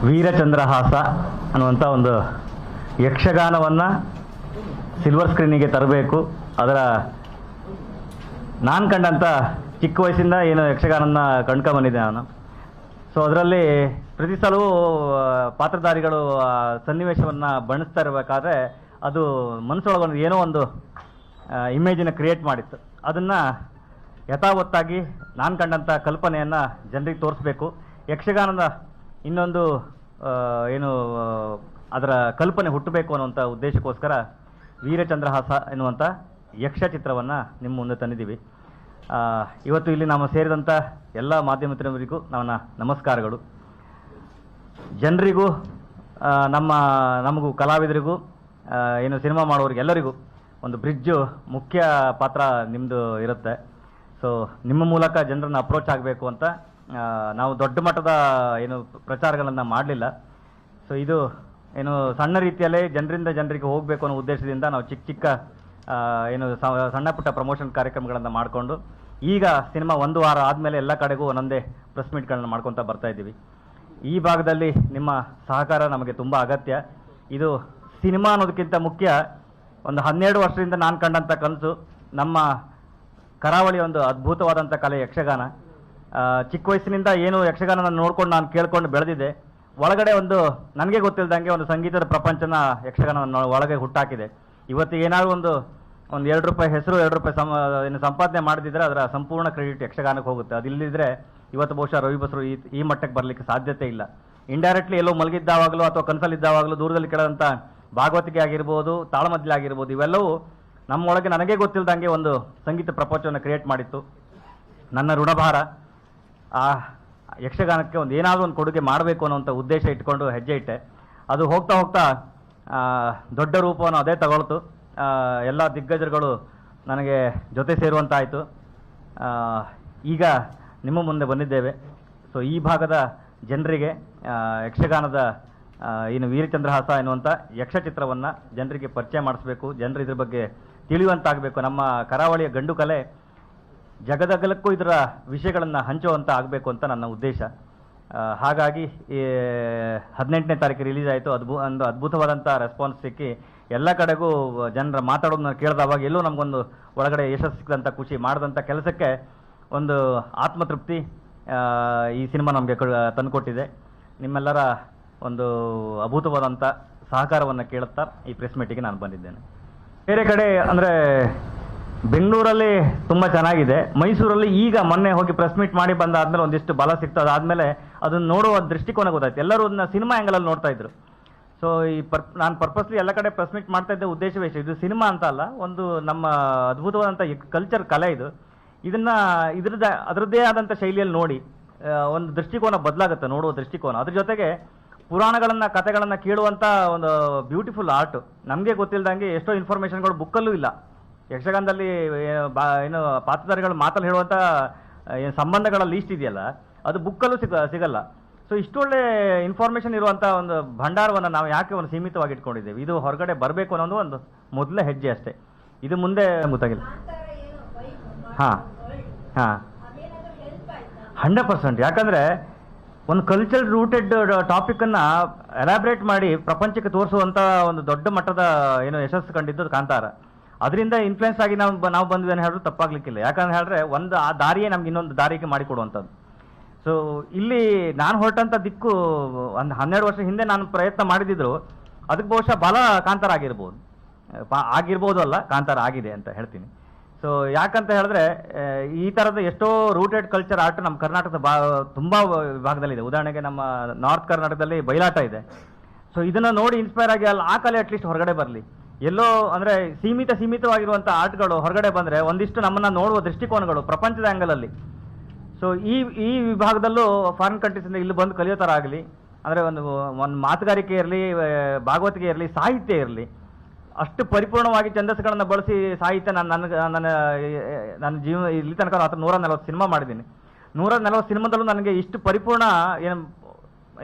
ವೀರಚಂದ್ರಹಾಸ ಅನ್ನುವಂಥ ಒಂದು ಯಕ್ಷಗಾನವನ್ನು ಸಿಲ್ವರ್ ಸ್ಕ್ರೀನಿಗೆ ತರಬೇಕು. ಅದರ ನಾನು ಕಂಡಂಥ ಚಿಕ್ಕ ವಯಸ್ಸಿಂದ ಏನು ಯಕ್ಷಗಾನನ ಕಂಡ್ಕೊಂಬಂದಿದ್ದೆ ನಾನು. ಸೊ ಅದರಲ್ಲಿ ಪ್ರತಿ ಸಲವೂ ಪಾತ್ರಧಾರಿಗಳು ಸನ್ನಿವೇಶವನ್ನು ಬಣ್ಣಿಸ್ತಾ ಇರಬೇಕಾದ್ರೆ ಅದು ಮನಸ್ಸೊಳಗೊಂದು ಏನೋ ಒಂದು ಇಮೇಜನ್ನು ಕ್ರಿಯೇಟ್ ಮಾಡಿತ್ತು. ಅದನ್ನು ಯಥಾವತ್ತಾಗಿ ನಾನು ಕಂಡಂಥ ಕಲ್ಪನೆಯನ್ನು ಜನರಿಗೆ ತೋರಿಸ್ಬೇಕು. ಯಕ್ಷಗಾನದ ಇನ್ನೊಂದು ಏನು ಅದರ ಕಲ್ಪನೆ ಹುಟ್ಟಬೇಕು ಅನ್ನುವಂಥ ಉದ್ದೇಶಕ್ಕೋಸ್ಕರ ವೀರಚಂದ್ರಹಾಸ ಎನ್ನುವಂಥ ಯಕ್ಷ ಚಿತ್ರವನ್ನು ನಿಮ್ಮ ಮುಂದೆ ತಂದಿದ್ದೀವಿ. ಇವತ್ತು ಇಲ್ಲಿ ನಾವು ಸೇರಿದಂಥ ಎಲ್ಲ ಮಾಧ್ಯಮ ಮಿತ್ರರಿಗೂ ನನ್ನ ನಮಸ್ಕಾರಗಳು. ಜನರಿಗೂ ನಮಗೂ ಕಲಾವಿದರಿಗೂ ಏನು ಸಿನಿಮಾ ಮಾಡೋರಿಗೆ ಎಲ್ಲರಿಗೂ ಒಂದು ಬ್ರಿಡ್ಜು ಮುಖ್ಯ ಪಾತ್ರ ನಿಮ್ಮದು ಇರುತ್ತೆ. ಸೊ ನಿಮ್ಮ ಮೂಲಕ ಜನರನ್ನು ಅಪ್ರೋಚ್ ಆಗಬೇಕು ಅಂತ ನಾವು ದೊಡ್ಡ ಮಟ್ಟದ ಏನು ಪ್ರಚಾರಗಳನ್ನು ಮಾಡಲಿಲ್ಲ. ಸೊ ಇದು ಏನು ಸಣ್ಣ ರೀತಿಯಲ್ಲೇ ಜನರಿಂದ ಜನರಿಗೆ ಹೋಗಬೇಕು ಅನ್ನೋ ಉದ್ದೇಶದಿಂದ ನಾವು ಚಿಕ್ಕ ಚಿಕ್ಕ ಏನು ಸಣ್ಣ ಪುಟ್ಟ ಪ್ರಮೋಷನ್ ಕಾರ್ಯಕ್ರಮಗಳನ್ನು ಮಾಡಿಕೊಂಡು ಈಗ ಸಿನಿಮಾ ಒಂದು ವಾರ ಆದಮೇಲೆ ಎಲ್ಲ ಕಡೆಗೂ ಒಂದೊಂದೇ ಪ್ರೆಸ್ ಮೀಟ್ಗಳನ್ನ ಮಾಡ್ಕೊತಾ ಬರ್ತಾ ಇದ್ದೀವಿ. ಈ ಭಾಗದಲ್ಲಿ ನಿಮ್ಮ ಸಹಕಾರ ನಮಗೆ ತುಂಬ ಅಗತ್ಯ. ಇದು ಸಿನಿಮಾ ಅನ್ನೋದಕ್ಕಿಂತ ಮುಖ್ಯ ಒಂದು 12 ವರ್ಷದಿಂದ ನಾನು ಕಂಡಂಥ ಕನಸು ನಮ್ಮ ಕರಾವಳಿ ಒಂದು ಅದ್ಭುತವಾದಂಥ ಕಲೆ ಯಕ್ಷಗಾನ. ಚಿಕ್ಕ ವಯಸ್ಸಿನಿಂದ ಏನು ಯಕ್ಷಗಾನ ನೋಡ್ಕೊಂಡು ನಾನು ಕೇಳ್ಕೊಂಡು ಬೆಳೆದಿದ್ದೆ. ಒಳಗಡೆ ಒಂದು ನನಗೆ ಗೊತ್ತಿಲ್ಲದಂಗೆ ಒಂದು ಸಂಗೀತದ ಪ್ರಪಂಚನ ಯಕ್ಷಗಾನ ಒಳಗೆ ಹುಟ್ಟಾಕಿದೆ. ಇವತ್ತು ಏನಾದ್ರು ಒಂದು ₹2 ಹೆಸರು ₹2 ಏನು ಸಂಪಾದನೆ ಮಾಡಿದ್ರೆ ಅದರ ಸಂಪೂರ್ಣ ಕ್ರೆಡಿಟ್ ಯಕ್ಷಗಾನಕ್ಕೆ ಹೋಗುತ್ತೆ. ಅದಿಲ್ಲದಿದ್ದರೆ ಇವತ್ತು ಬಹುಶಃ ರವಿ ಬಸರು ಈ ಮಟ್ಟಕ್ಕೆ ಬರಲಿಕ್ಕೆ ಸಾಧ್ಯತೆ ಇಲ್ಲ. ಇಂಡೈರೆಕ್ಟ್ಲಿ ಎಲ್ಲೋ ಮಲಗಿದ್ದಾವಾಗಲೂ ಅಥವಾ ಕನಸಲ್ಲಿದ್ದಾವಾಗಲೂ ದೂರದಲ್ಲಿ ಕೇಳೋಂಥ ಭಾಗವತಿಕೆ ಆಗಿರ್ಬೋದು, ತಾಳಮದ್ದಲೆ ಆಗಿರ್ಬೋದು, ಇವೆಲ್ಲವೂ ನಮ್ಮೊಳಗೆ ನನಗೆ ಗೊತ್ತಿಲ್ಲದಂಗೆ ಒಂದು ಸಂಗೀತ ಪ್ರಪಂಚವನ್ನು ಕ್ರಿಯೇಟ್ ಮಾಡಿತ್ತು. ನನ್ನ ಋಣಭಾರ ಆ ಯಕ್ಷಗಾನಕ್ಕೆ ಒಂದು ಏನಾದರೂ ಒಂದು ಕೊಡುಗೆ ಮಾಡಬೇಕು ಅನ್ನೋಂಥ ಉದ್ದೇಶ ಇಟ್ಕೊಂಡು ಹೆಜ್ಜೆ ಇಟ್ಟೆ. ಅದು ಹೋಗ್ತಾ ಹೋಗ್ತಾ ದೊಡ್ಡ ರೂಪವನ್ನು ಅದೇ ತಗೊಳ್ತು. ಎಲ್ಲ ದಿಗ್ಗಜರುಗಳು ನನಗೆ ಜೊತೆ ಸೇರುವಂತಾಯಿತು. ಈಗ ನಿಮ್ಮ ಮುಂದೆ ಬಂದಿದ್ದೇವೆ. ಸೊ ಈ ಭಾಗದ ಜನರಿಗೆ ಯಕ್ಷಗಾನದ ಏನು ವೀರಚಂದ್ರಹಾಸ ಎನ್ನುವಂಥ ಯಕ್ಷ ಚಿತ್ರವನ್ನು ಜನರಿಗೆ ಪರಿಚಯ ಮಾಡಿಸ್ಬೇಕು, ಜನರು ಇದ್ರ ಬಗ್ಗೆ ತಿಳಿಯುವಂತಾಗಬೇಕು. ನಮ್ಮ ಕರಾವಳಿಯ ಗಂಡು ಕಲೆ ಜಗದಗಲಕ್ಕೂ ಇದರ ವಿಷಯಗಳನ್ನು ಹಂಚುವಂತ ಆಗಬೇಕು ಅಂತ ನನ್ನ ಉದ್ದೇಶ. ಹಾಗಾಗಿ 18ನೇ ತಾರೀಕು ರಿಲೀಸ್ ಆಯಿತು. ಒಂದು ಅದ್ಭುತವಾದಂಥ ರೆಸ್ಪಾನ್ಸ್ ಸಿಕ್ಕಿ ಎಲ್ಲ ಕಡೆಗೂ ಜನರ ಮಾತಾಡೋದನ್ನ ಕೇಳಿದವಾಗ ಎಲ್ಲೂ ನಮಗೊಂದು ಒಳಗಡೆ ಯಶಸ್ಸು ಸಿಕ್ಕದಂಥ ಖುಷಿ, ಮಾಡಿದಂಥ ಕೆಲಸಕ್ಕೆ ಒಂದು ಆತ್ಮತೃಪ್ತಿ ಈ ಸಿನಿಮಾ ನಮಗೆ ತಂದುಕೊಟ್ಟಿದೆ. ನಿಮ್ಮೆಲ್ಲರ ಒಂದು ಅದ್ಭುತವಾದಂಥ ಸಹಕಾರವನ್ನು ಕೇಳುತ್ತಾ ಈ ಪ್ರೆಸ್ ಮೀಟಿಗೆ ನಾನು ಬಂದಿದ್ದೇನೆ. ಬೇರೆ ಕಡೆ ಅಂದರೆ ಬೆಂಗಳೂರಲ್ಲಿ ತುಂಬ ಚೆನ್ನಾಗಿದೆ. ಮೈಸೂರಲ್ಲಿ ಈಗ ಮೊನ್ನೆ ಹೋಗಿ ಪ್ರೆಸ್ ಮೀಟ್ ಮಾಡಿ ಬಂದಾದ್ಮೇಲೆ ಒಂದಿಷ್ಟು ಬಲ ಸಿಗ್ತದೆ. ಅದಾದಮೇಲೆ ಅದನ್ನು ನೋಡುವ ದೃಷ್ಟಿಕೋನ ಗೊತ್ತಾಯ್ತು. ಎಲ್ಲರೂ ಅದನ್ನ ಸಿನಿಮಾ ಆ್ಯಂಗಲಲ್ಲಿ ನೋಡ್ತಾ ಇದ್ರು. ಸೊ ನಾನು ಪರ್ಪಸ್ಲಿ ಎಲ್ಲ ಕಡೆ ಪ್ರೆಸ್ ಮೀಟ್ ಮಾಡ್ತಾ ಇದ್ದೆ ಉದ್ದೇಶವೇ ಇಷ್ಟು. ಇದು ಸಿನಿಮಾ ಅಂತ ಅಲ್ಲ, ಒಂದು ನಮ್ಮ ಅದ್ಭುತವಾದಂಥ ಕಲ್ಚರ್ ಕಲೆ ಇದು. ಅದರದ್ದೇ ಆದಂಥ ಶೈಲಿಯಲ್ಲಿ ನೋಡಿ ಒಂದು ದೃಷ್ಟಿಕೋನ ಬದಲಾಗುತ್ತೆ, ನೋಡುವ ದೃಷ್ಟಿಕೋನ. ಅದ್ರ ಜೊತೆಗೆ ಪುರಾಣಗಳನ್ನು ಕಥೆಗಳನ್ನು ಕೇಳುವಂಥ ಒಂದು ಬ್ಯೂಟಿಫುಲ್ ಆರ್ಟ್. ನಮಗೆ ಗೊತ್ತಿಲ್ಲದಂಗೆ ಎಷ್ಟೋ ಇನ್ಫಾರ್ಮೇಷನ್ಗಳು ಬುಕ್ಕಲ್ಲೂ ಇಲ್ಲ. ಯಕ್ಷಗಾನದಲ್ಲಿ ಏನು ಪಾತ್ರಧಾರಿಗಳು ಮಾತಲ್ಲಿ ಹೇಳುವಂಥ ಸಂಬಂಧಗಳ ಲೀಸ್ಟ್ ಇದೆಯಲ್ಲ, ಅದು ಬುಕ್ಕಲ್ಲೂ ಸಿಗಲ್ಲ. ಸೊ ಇಷ್ಟೊಳ್ಳೆ ಇನ್ಫಾರ್ಮೇಷನ್ ಇರುವಂಥ ಒಂದು ಭಂಡಾರವನ್ನು ನಾವು ಯಾಕೆ ಒಂದು ಸೀಮಿತವಾಗಿ ಇಟ್ಕೊಂಡಿದ್ದೇವೆ? ಇದು ಹೊರಗಡೆ ಬರಬೇಕು ಅನ್ನೋದು ಒಂದು ಮೊದಲ ಹೆಜ್ಜೆ ಅಷ್ಟೇ. ಇದು ಮುಂದೆ ಗೊತ್ತಾಗಿಲ್ಲ. ಹಾಂ 100%. ಯಾಕಂದರೆ ಒಂದು ಕಲ್ಚರ್ ರೂಟೆಡ್ ಟಾಪಿಕನ್ನು ಎಲಾಬ್ರೇಟ್ ಮಾಡಿ ಪ್ರಪಂಚಕ್ಕೆ ತೋರಿಸುವಂಥ ಒಂದು ದೊಡ್ಡ ಮಟ್ಟದ ಏನು ಯಶಸ್ಸು ಕಂಡಿದ್ದು ಕಾಂತಾರ. ಅದರಿಂದ ಇನ್ಫ್ಲುಯೆನ್ಸ್ ಆಗಿ ನಾವು ಬಂದ್ವಿ ಅಂತ ಹೇಳಿದ್ರು ತಪ್ಪಾಗ್ಲಿಕ್ಕಿಲ್ಲ. ಯಾಕಂತ ಹೇಳಿದ್ರೆ ಒಂದು ಆ ದಾರಿಯೇ ನಮ್ಗೆ ಇನ್ನೊಂದು ದಾರಿಗೆ ಮಾಡಿಕೊಡುವಂಥದ್ದು. ಸೊ ಇಲ್ಲಿ ನಾನು ಹೊರಟಂಥ ದಿಕ್ಕು ಒಂದು 12 ವರ್ಷ ಹಿಂದೆ ನಾನು ಪ್ರಯತ್ನ ಮಾಡಿದ್ರು. ಅದಕ್ಕೆ ಬಹುಶಃ ಬಲ ಕಾಂತಾರ ಆಗಿರ್ಬೋದು ಅಲ್ಲ, ಕಾಂತಾರ ಆಗಿದೆ ಅಂತ ಹೇಳ್ತೀನಿ. ಸೊ ಯಾಕಂತ ಹೇಳಿದ್ರೆ ಈ ಥರದ ಎಷ್ಟೋ ರೂಟೆಡ್ ಕಲ್ಚರ್ ಆರ್ಟ್ ನಮ್ಮ ಕರ್ನಾಟಕದ ತುಂಬ ವಿಭಾಗದಲ್ಲಿದೆ. ಉದಾಹರಣೆಗೆ ನಮ್ಮ ನಾರ್ತ್ ಕರ್ನಾಟಕದಲ್ಲಿ ಬಯಲಾಟ ಇದೆ. ಸೊ ಇದನ್ನು ನೋಡಿ ಇನ್ಸ್ಪೈರ್ ಆಗಿ ಆ ಕಲೆ ಅಟ್ಲೀಸ್ಟ್ ಹೊರಗಡೆ ಬರಲಿ. ಎಲ್ಲೋ ಅಂದರೆ ಸೀಮಿತವಾಗಿರುವಂಥ ಆರ್ಟ್ಗಳು ಹೊರಗಡೆ ಬಂದರೆ ಒಂದಿಷ್ಟು ನಮ್ಮನ್ನು ನೋಡುವ ದೃಷ್ಟಿಕೋನಗಳು ಪ್ರಪಂಚದ ಆ್ಯಂಗಲಲ್ಲಿ. ಸೊ ಈ ವಿಭಾಗದಲ್ಲೂ ಫಾರಿನ್ ಕಂಟ್ರೀಸಿಂದ ಇಲ್ಲಿ ಬಂದು ಕಲಿಯೋ ಥರ ಆಗಲಿ. ಅಂದರೆ ಒಂದು ಮಾತುಗಾರಿಕೆ ಇರಲಿ, ಭಾಗವತಿಕೆ ಇರಲಿ, ಸಾಹಿತ್ಯ ಇರಲಿ, ಅಷ್ಟು ಪರಿಪೂರ್ಣವಾಗಿ ಛಂದಸ್ಸುಗಳನ್ನು ಬಳಸಿ ಸಾಹಿತ್ಯ ನನ್ನ ಜೀವನ ಇಲ್ಲಿ ತನಕ 140 ಸಿನಿಮಾ ಮಾಡಿದ್ದೀನಿ. 140 ಸಿನಿಮಾದಲ್ಲೂ ನನಗೆ ಇಷ್ಟು ಪರಿಪೂರ್ಣ ಏನು